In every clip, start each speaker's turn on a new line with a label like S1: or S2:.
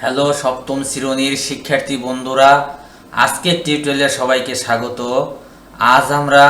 S1: Hello সপ্তম শ্রেণীর শিক্ষার্থী বন্ধুরা, আজকের টিউটোরিয়ালে সবাইকে স্বাগত। আজ আমরা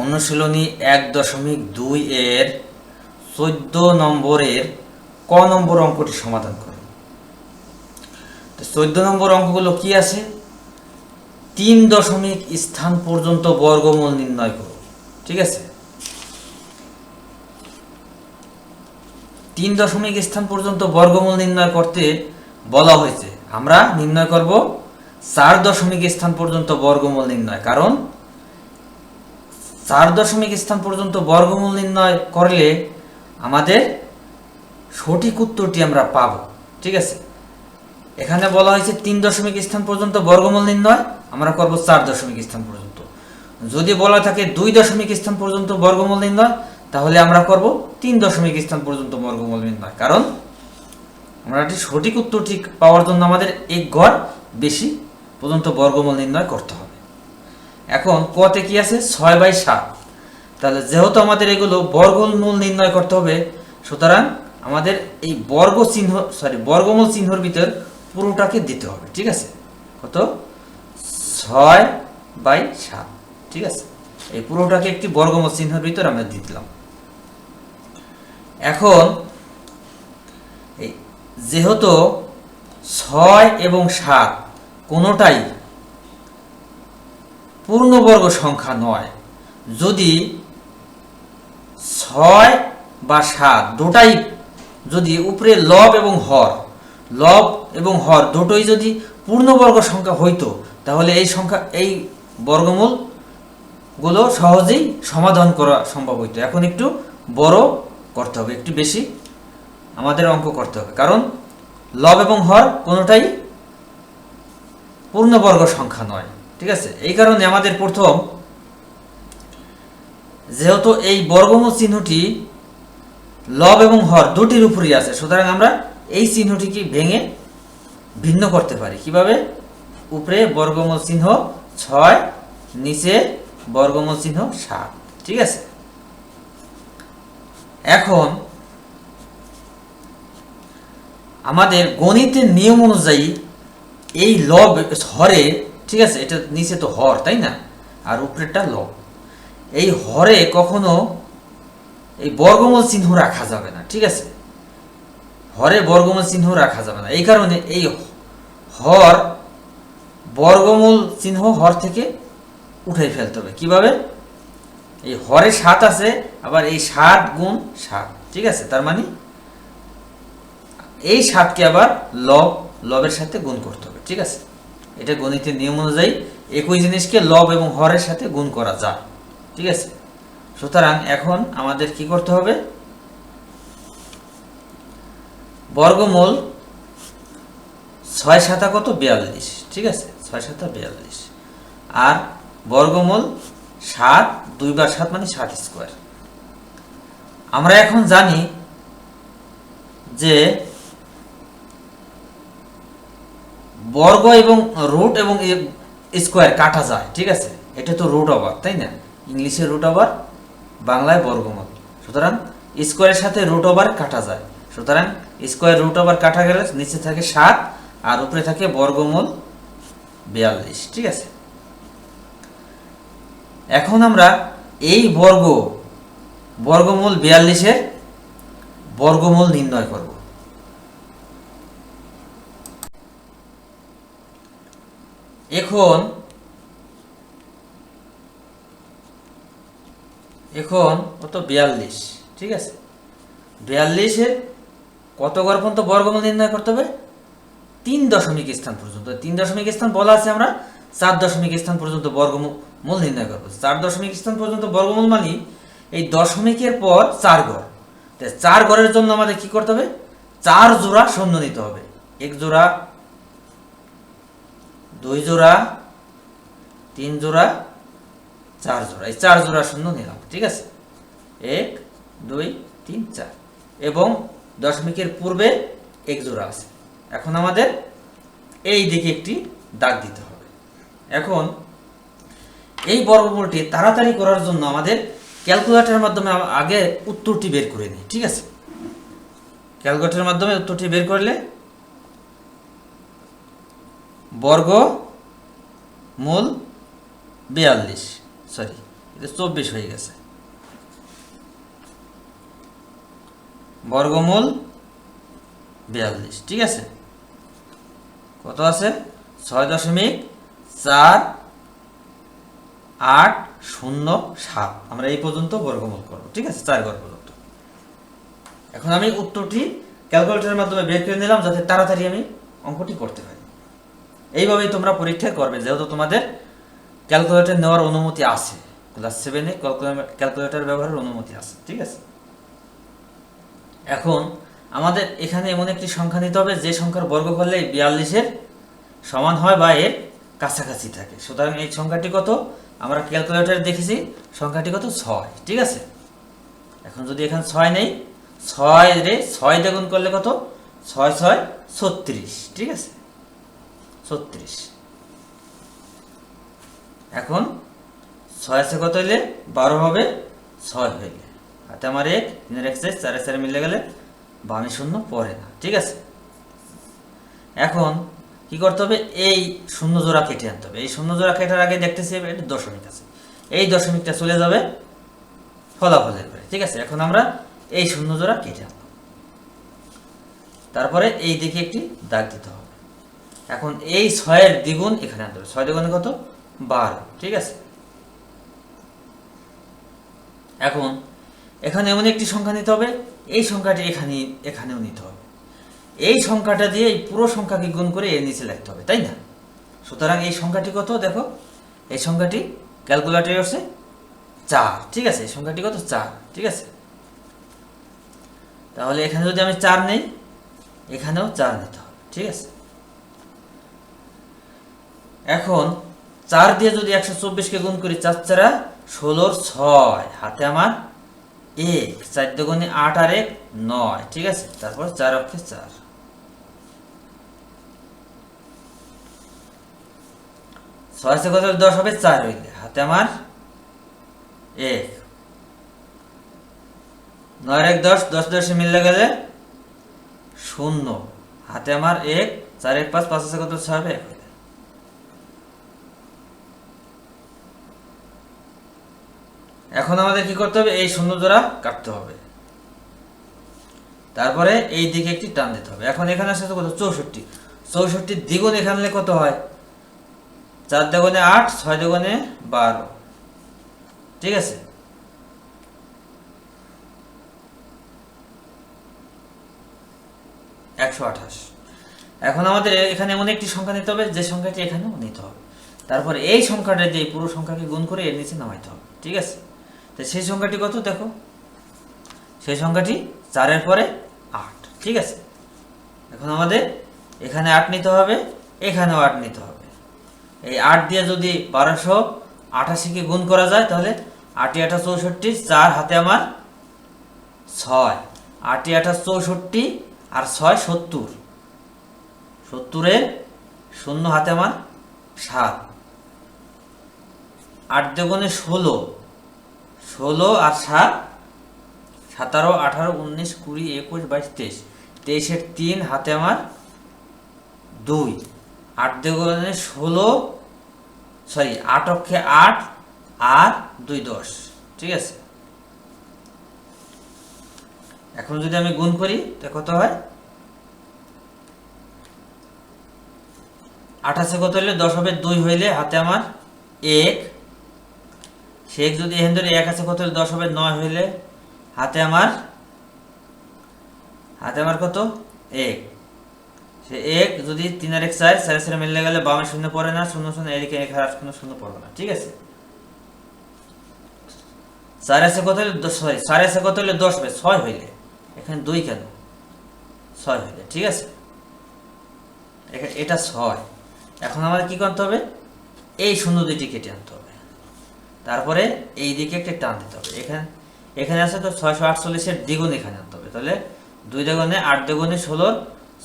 S1: অনুশীলনী 1.2 এর 14 নম্বরের ক নম্বর অঙ্কটি সমাধান করব। তো 14 নম্বর অঙ্কগুলো কি আছে? 3 দশমিক স্থান পর্যন্ত বর্গমূল নির্ণয় করো। ঠিক আছে, 3 দশমিক স্থান পর্যন্ত বর্গমূল নির্ণয় করতে বলা হয়েছে। আমরা নির্ণয় করব 4 দশমিক স্থান পর্যন্ত বর্গমূল নির্ণয়, কারণ 4 দশমিক স্থান পর্যন্ত বর্গমূল নির্ণয় করলে আমাদের সঠিক উত্তরটি আমরা পাব। ঠিক আছে, এখানে বলা হয়েছে 3 দশমিক স্থান পর্যন্ত বর্গমূল নির্ণয়, আমরা করব 4 দশমিক স্থান পর্যন্ত। যদি বলা থাকে 2 দশমিক স্থান পর্যন্ত বর্গমূল নির্ণয়, তাহলে আমরা করব 3 দশমিক স্থান পর্যন্ত বর্গমূল নির্ণয়, কারণ আমরা সঠিক উত্তরটি পাওয়ার জন্য আমাদের এক ঘর বেশি পর্যন্ত বর্গমূল নির্ণয় করতে হবে। এখন কতে কি আছে? 6/7। তাহলে যেহেতু আমাদের এগুলো বর্গমূল নির্ণয় করতে হবে, সুতরাং আমাদের এই বর্গমূল চিহ্নর ভিতর পুরোটাকে দিতে হবে। ঠিক আছে, কত? 6/7। ঠিক আছে, এই পুরোটাকে একটি বর্গমূল চিহ্নের ভিতর আমরা দিয়ে দিলাম। এখন যেহেতু 6 এবং 7 কোনোটাই পূর্ণবর্গ সংখ্যা নয়, যদি 6 বা 7 দুটাই যদি উপরে লব এবং হর দুটোই যদি পূর্ণবর্গ সংখ্যা হইতো, তাহলে এই বর্গমূল গুলো সহজেই সমাধান করা সম্ভব হইতো। এখন একটু বড় করতে হবে, একটু বেশি আমাদের অঙ্ক করতে হবে, কারণ লব এবং হর কোনোটাই পূর্ণবর্গ সংখ্যা নয়। ঠিক আছে, এই কারণে আমাদের প্রথম, যেহেতু এই বর্গমূল চিহ্নটি লব এবং হর দুটির উপরই আছে, সুতরাং আমরা এই চিহ্নটিকে ভেঙে ভিন্ন করতে পারি। কিভাবে? উপরে বর্গমূল চিহ্ন 6, নিচে বর্গমূল চিহ্ন 7। ঠিক আছে, এখন আমাদের গণিতের নিয়ম অনুযায়ী এই লব হরে, ঠিক আছে, এটা নিচে তো হর, তাই না, আর উপরেরটা লব, এই হরে কখনো এই বর্গমূল চিহ্ন রাখা যাবে না। ঠিক আছে, হরে বর্গমূল চিহ্ন রাখা যাবে না, এই কারণে এই হর বর্গমূল চিহ্ন হর থেকে উঠে ফেলতে হবে। কিভাবে? এই হরে 7 আছে, আবার এই 7 গুণ 7। ঠিক আছে, তার মানে এই 7কে আবার লবের সাথে গুণ করতে হবে। ঠিক আছে, এটা গণিতের নিয়ম অনুযায়ী একই জিনিসকে লব এবং হরের সাথে গুণ করা যায়। ঠিক আছে, সুতরাং এখন আমাদের কি করতে হবে? বর্গমূল 6 7 কত? 42। ঠিক আছে, 6 7 42, আর বর্গমূল 7 2 বার 7 মানে 7 স্কোয়ার। আমরা এখন জানি যে বর্গ এবং রুট এবং স্কোয়ার কাটা যায়। ঠিক আছে, এটা তো রুট ওভার, তাই না? ইংলিশে রুট ওভার, বাংলায় বর্গমূল। সুতরাং স্কোয়ারের সাথে রুট ওভার কাটা যায়, সুতরাং স্কোয়ার রুট ওভার কাটা গেলে নিচে থাকে 7 আর উপরে থাকে বর্গমূল 42। ঠিক আছে, এখন আমরা এই বর্গমূল 42-এর বর্গমূল নির্ণয় করব। এখন কত? 42। ঠিক আছে, 42-এর কত ঘর পর্যন্ত বর্গমূল নির্ণয় করতে হবে? 3 দশমিক স্থান পর্যন্ত। 3 দশমিক স্থান বলা আছে, আমরা 4 দশমিক স্থান পর্যন্ত বর্গমূল নির্ণয় করব। 4 দশমিক স্থান পর্যন্ত বর্গমূল মানে এই দশমিকের পর 4 ঘর। 4 ঘরের জন্য আমাদের কি করতে হবে? 4 জোড়া শূন্য নিতে হবে। 1 জোড়া, 2 জোড়া, 3 জোড়া, 4 জোড়া, এই 4 জোড়া শূন্য নিলাম। ঠিক আছে, 1 2 3 4, এবং দশমিকের পূর্বে 1 জোড়া আছে। এখন আমাদের এই দিকে একটি দাগ দিতে হবে। এখন এই বর্গমূলটি তাড়াতাড়ি করার জন্য আমাদের ক্যালকুলেটরের মাধ্যমে আগে উত্তরটি বের করে নিই। ঠিক আছে, ক্যালকুলেটরের মাধ্যমে উত্তরটি বের করলে বর্গমূল 42, সরি এটা 24 হয়ে গেছে, বর্গমূল 42, ঠিক আছে। কত আছে? 6.4807। আমরা এই পর্যন্ত বর্গমূল করব, ঠিক আছে, 4 ঘর পর্যন্ত। এখন আমি উত্তরটি ক্যালকুলেটরের মাধ্যমে বের করে নিলাম যাতে তাড়াতাড়ি আমি অঙ্কটি করতে পারি। এইভাবেই তোমরা পরীক্ষায় করবে, যেহেতু তোমাদের ক্যালকুলেটর নেওয়ার অনুমতি আছে, ক্লাস 7-এ ক্যালকুলেটর ব্যবহারের অনুমতি আছে, ঠিক আছে। এখন আমাদের এখানে এমন একটি সংখ্যা নিতে হবে যে সংখ্যার বর্গ করলে 42-এর সমান হয় বা এর কাছাকাছি থাকে। সুতরাং এই সংখ্যাটি কত? আমরা ক্যালকুলেটরে দেখেছি সংখ্যাটি কত? 6, ঠিক আছে। এখন যদি এখানে 6 নেই, 6 রে 6 দিয়ে গুণ করলে কত? 6 6 36, ঠিক আছে, 36। এখন 6 আছে কত হইলে 12 হবে, 6 হইলে হাতে আমার 1, 3 এর 1 4 4 মিলে গেলে বামে শূন্য পড়ে না, ঠিক আছে। এখন কি করতে হবে? এই শূন্য জোড়া কেটে আনতে হবে। এই শূন্য জোড়া কেটার আগে দেখতেছি এটা দশমিক আছে, এই দশমিকটা চলে যাবে ফলাফলের পরে, ঠিক আছে। এখন আমরা এই শূন্য জোড়া কেটে আনলাম, তারপরে এই দিকে একটি দাগ দিতে হবে। এখন এই 6-এর দ্বিগুণ এখানে আনতে হবে, 6 দ্বিগুণে কত? 12, ঠিক আছে। এখন এখানে এমন একটি সংখ্যা নিতে হবে, এই সংখ্যাটি এখানেও নিতে হবে। এই সংখ্যাটা দিয়ে এই পুরো সংখ্যাকে গুণ করে এর নিচে লিখতে হবে, তাই না? সুতরাং এই সংখ্যাটি কত? দেখো, এই সংখ্যাটি ক্যালকুলেটরে হচ্ছে 4, ঠিক আছে। এই সংখ্যাটি কত? 4, ঠিক আছে। তাহলে এখানে যদি আমি 4 নেই, এখানেও 4 নিতে হবে, ঠিক আছে। এখন 4 দিয়ে যদি 124-কে গুণ করি, 4 4 16 6, হাতে আমার 1, 4 দুগুণে 8 আর 1 9, ঠিক আছে। তারপর 4 অক্ষে 4, 6 আছে কত? 10 হবে, 4 হইলে হাতে আমার 1, 9 আর 1 10, 10 10 মিলে গেলে 0, হাতে আমার 1, 4 1 5, 5 আছে কত? 6 হবে, 1 হইলে। এখন আমাদের কি করতে হবে? এই শূন্য জোড়া কাটতে হবে, তারপরে এই দিকে একটি টান দিতে হবে। এখন এখানে আসলে কত? 64, 64 দ্বিগুণ এখানে কত হয়? 4 দ্বিগুণে 8, 6 দ্বিগুণে 12, ঠিক আছে। এখন আমাদের এখানে এমন একটি সংখ্যা নিতে হবে যে সংখ্যাটি এখানেও নিতে হবে, তারপর এই সংখ্যাটা দিয়ে পুরো সংখ্যাকে গুণ করে এর নিচে নামাইতে হবে, ঠিক আছে। তো সেই সংখ্যাটি কত? দেখো, সেই সংখ্যাটি 4-এর পরে 8, ঠিক আছে। এখন আমাদের এখানে 8 নিতে হবে, এখানেও 8 নিতে হবে। এই 8 দিয়ে যদি 1288-কে গুণ করা যায়, তাহলে 8 8 64, 4 হাতে আমার 6, 8 8 64 আর 6 70, 70-এর 0 হাতে আমার 7, 8 দুগুণে 16, 16 আর 7 17 18 19 20 21 22 23, 23-এর 3 হাতে আমার 2, 8 দুগুণে 16, সরি 8 অক্ষে 8 আর 2 10, ঠিক আছে। এখন যদি আমি গুণ করি তা কত হয়? 28 কত হইলে 10 হবে, 2 হইলে হাতে আমার 1, সে যদি এখান ধরে 1 আছে কত হইলে 10 হবে, 9 হইলে হাতে আমার কত? 1, সে 1 যদি 3 আর 1 4, 4 4 মিলে গেলে বামে শূন্য পড়ে না, 0 0 এদিকে 1 আর কোনো শূন্য পড়বে না, ঠিক আছে। 4 আছে কত হইলে 10, সরি 4 আছে কত হইলে 10 হবে, 6 হইলে এখানে 2 কেন? 6 হইলে, ঠিক আছে। এটা 6। এখন আমাদের কি করতে হবে? এই শূন্য দুইটি কেটে আনতে হবে, তারপরে এই দিকে একটা টান দিতে হবে। এখানে আছে তো 648-এর দ্বিগুণ এখানে আনতে হবে, তাহলে 2 দ্বিগুণে 8 দ্বিগুণে 16,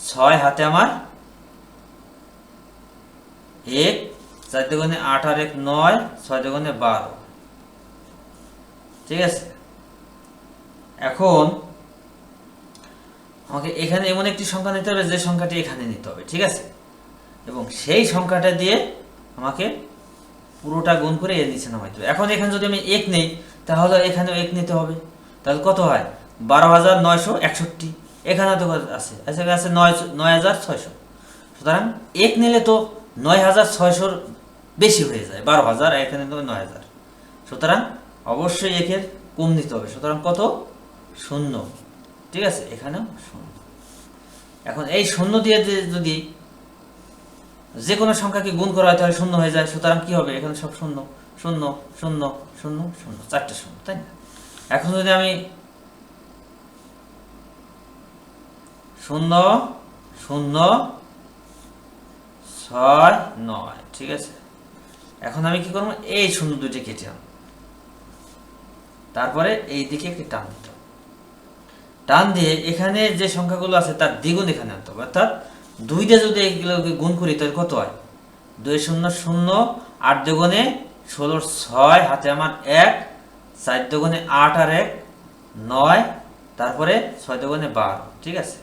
S1: 6 হাতে আমার 1, 4 দ্বিগুণে 8 আর 1 9, 6 দ্বিগুণে 12, ঠিক আছে। এখন আমাকে এখানে এমন একটি সংখ্যা নিতে হবে যে সংখ্যাটি এখানে নিতে হবে, ঠিক আছে। এবং সেই সংখ্যাটা দিয়ে আমাকে পুরোটা গুণ করে এর নিচে নামাইতে হবে। এখন এখানে যদি আমি 1 নেই তাহলে এখানেও 1 নিতে হবে, তাহলে কত হয় 12,961। এখানে তো আছে আছে 9,600। সুতরাং 1 নিলে তো 9,600 বেশি হয়ে যায়, 12,000, এখানে তো 9,000। সুতরাং অবশ্যই একের কম নিতে হবে। সুতরাং কত 0, ঠিক আছে, এখানেও 0। এখন এই 0 দিয়ে যদি যে কোনো সংখ্যাকে গুণ করা হয় তাহলে 0 হয়ে যায়। সুতরাং কি হবে, এখানে সব 0 0 0 0 0, 4টে 0, তাই না? এখন যদি আমি 0 0 6 9, ঠিক আছে, এখন আমি কি করবো, এই 0 দুইটা কেটে আনবো, তারপরে এই দিকে একটি টান দিতে হবে। টান দিয়ে এখানে যে সংখ্যাগুলো আছে তার দ্বিগুণ এখানে আনতে হবে, অর্থাৎ 2 দিয়ে যদি এগুলোকে গুণ করি তাহলে কত হয়, 2 0 0, 8 দুগুণে 16, 6 হাতে আমার 1, 4 দুগুণে 8 আর 1 9, তারপরে 6 দুগুণে 12, ঠিক আছে।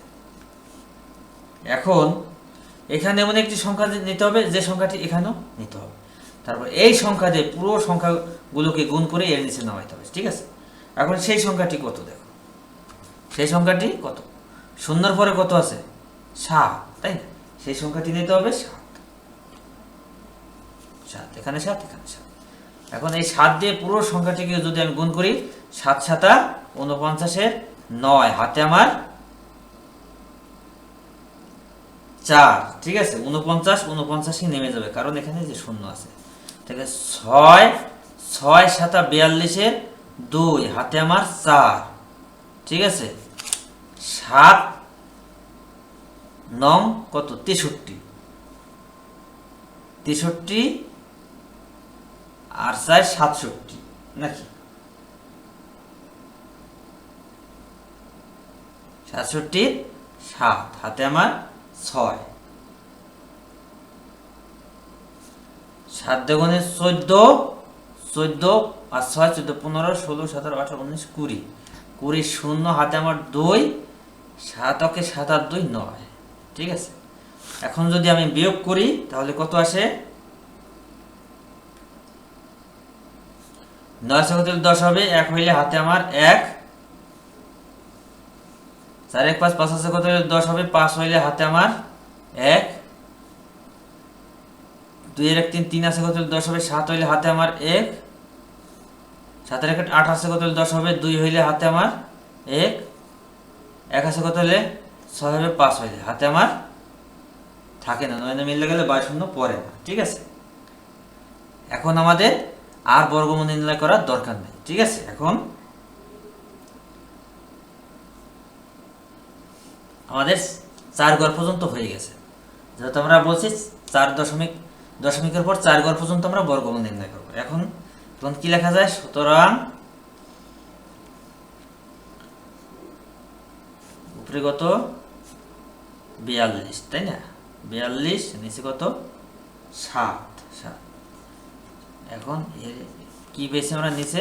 S1: এখন এখানে এমন একটি সংখ্যা নিতে হবে যে সংখ্যাটি এখানেও নিতে হবে, তারপর এই সংখ্যা দিয়ে পুরো সংখ্যাগুলোকে গুণ করে এর নিচে নামাইতে হবে, ঠিক আছে। এখন সেই সংখ্যাটি কত, দেখো সেই সংখ্যাটি কত, 0-র পরে কত আছে 7, তাই না, সেই সংখ্যাটি নিতে হবে 7, এখানে 7, এখানে 7। এখন এই 7 দিয়ে পুরো সংখ্যাটিকে যদি আমি গুণ করি, 7 7 49 9, হাতে আমার 4, ঠিক আছে, 49 49 নেমে যাবে কারণ এখানে যে 0 আছে। ঠিক আছে, 6 6 7 42 2, হাতে আমার 4, ঠিক আছে, 7 9 কত 63 63 আর 4 67, নাকি 67 7, হাতে আমার 6, 7 দুগুণে 14 14 আর 6 14 15 16 17 18 19 20 20 0, হাতে আমার 2, 7 ওকে 7 আর 2 9, ঠিক আছে। এখন যদি আমি বিয়োগ করি তাহলে কত আসে, 9 × 10 হবে, 1 হইলে হাতে আমার 1, 4 1 5 5 আছে কত 10 হবে, 5 হইলে হাতে আমার 1, 2 এর 1 3 3 আছে কত 10 হবে, 7 হইলে হাতে আমার 1, 7 এর 1 8 আছে কত 10 হবে, 2 হইলে হাতে আমার 1, 1 আছে কত হলে 6 হবে, 5 হইলে হাতে আমার থাকে না, 9 মিলে গেলে 22 পড়ে না, ঠিক আছে। এখন আমাদের আর বর্গমূল নির্ণয় করার দরকার নেই, ঠিক আছে। এখন আমাদের 4 ঘর পর্যন্ত হয়ে গেছে, যেহেতু আমরা বলছি 4 দশমিকের পর 4 ঘর পর্যন্ত আমরা বর্গমূল নির্ণয় করব। এখন কি লেখা যায়, সুতরাং উপরে কত 42, তাই না, 42, নিচে কত 7 7। এখন কি পেয়েছি আমরা, নিচে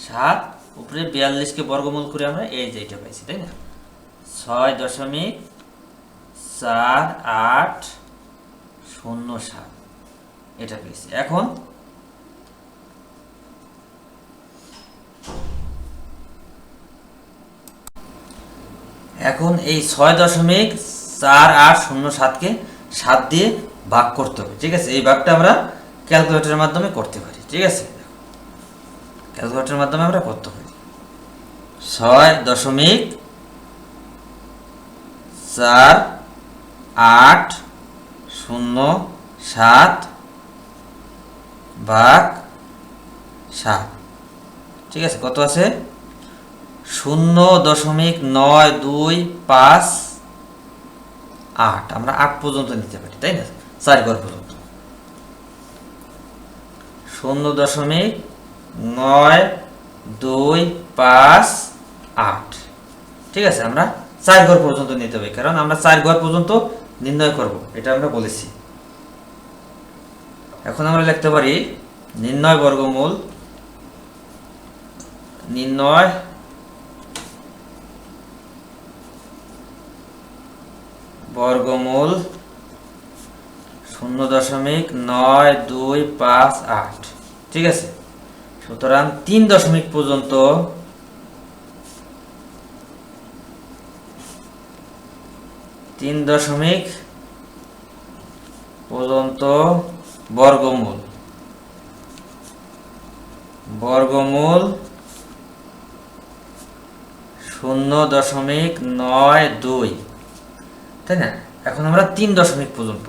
S1: 7, উপরে 42কে বর্গমূল করে আমরা এই যে এটা পাইছি, তাই না, 6.4807 এটা পেয়েছি। এখন এই 6.4807কে 7 দিয়ে ভাগ করতে হবে, ঠিক আছে। এই ভাগটা আমরা ক্যালকুলেটরের মাধ্যমে করতে পারি, ঠিক আছে, ক্যালকুলেটরের মাধ্যমে আমরা করতে পারি। 6.4807 ভাগ 7, ঠিক আছে, কত আছে 0.9258, আমরা 8 পর্যন্ত নিতে পারি, তাই না, 4 ঘর পর্যন্ত 0.9258, ঠিক আছে। আমরা 4 ঘর পর্যন্ত নিতে হবে কারণ আমরা 4 ঘর পর্যন্ত নির্ণয় করব, এটা আমরা বলেছি। এখন আমরা লিখতে পারি নির্ণয় বর্গমূল, নির্ণয় বর্গমূল 0.9258, ঠিক আছে। সুতরাং 3 দশমিক পর্যন্ত বর্গমূল 0.92, তাই না? এখন আমরা 3 দশমিক পর্যন্ত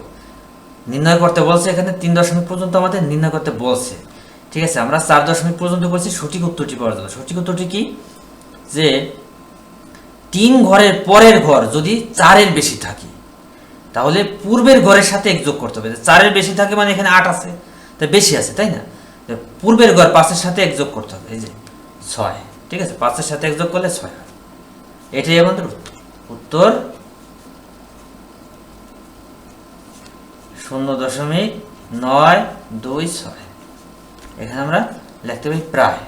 S1: নির্ণয় করতে বলছে, এখানে 3 দশমিক পর্যন্ত আমাদের নির্ণয় করতে বলছে, ঠিক আছে। আমরা 4 দশমিক পর্যন্ত করছি সঠিক উত্তরটি পাওয়ার জন্য। সঠিক উত্তরটি কি? যে 3 ঘরের পরের ঘর যদি 4-এর বেশি থাকে তাহলে পূর্বের ঘরের সাথে 1 যোগ করতে হবে। 4-এর বেশি থাকে মানে এখানে 8 আছে, তাই বেশি আছে, তাই না? পূর্বের ঘর 5-এর সাথে 1 যোগ করতে হবে, এই যে 6, ঠিক আছে। 5-এর সাথে 1 যোগ করলে 6 হয়। এটাই আমাদের উত্তর 0.926। এখানে আমরা লিখতে পারি প্রায়।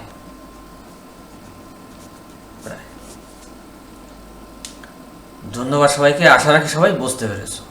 S1: ধন্যবাদ সবাইকে, আশা রাখি সবাই বুঝতে পেরেছো।